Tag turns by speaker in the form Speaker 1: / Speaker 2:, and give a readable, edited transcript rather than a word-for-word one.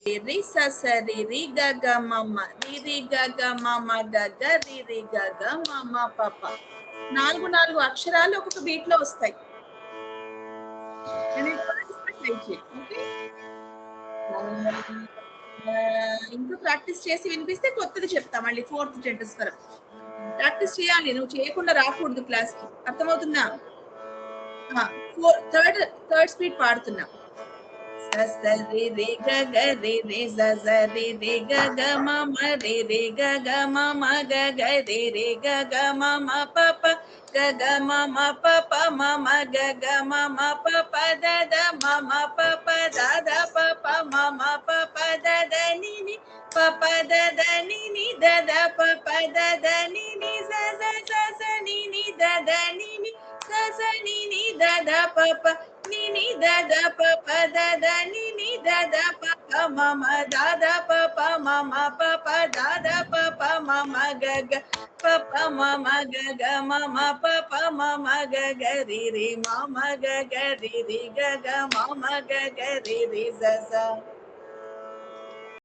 Speaker 1: రి స స రి రి గ గ మ మ రి రి గ గ మ మ గ గ రి రి గ గ మ మ ప ప. 4 అక్షరాలు ఒక్కొక్క బీట్ లో వస్తాయి. ఓకే. ఇంకా ప్రాక్టీస్ చేసి వినిపిస్తే కొత్తది చెప్తా మళ్ళీ 4th జంటస్వరం. ప్రాక్టీస్ చేయాలి. నువ్వు చేయకుండా రాకూడదు క్లాస్‌కి. అర్థమవుతుందా? ఆ! థర్డ్ స్పీడ్ పాడుతున్నా. స స రి రి గ గ రి రి స స రి రి గ గ మ మ రి రి గ గ మ మ గ గ రి రి గ గ మ మ ప ప గ గ మ మ ప ప మ మ గ గ మ మ ప ప ద ద మ మ ప ప ద ద ప ప మ మ ప ప ద ద ని ని ప ప ద ద ని ని ద ద ప ప ద ద ని ని స స స స ని ని ద ద ని ని స స ని ని ద ద ప ప ని ని ద ద ప ప ద ద ని ని ద ద ప ప మ మ ద ద ప ప మ మ ప ప ద ద ప ప మ మ గ గ ప ప మ మ గ గ మ మ ప ప మ మ గ గ రి రి మ మ గ గ రి రి గ గ మ మ గ గ రి రి స స.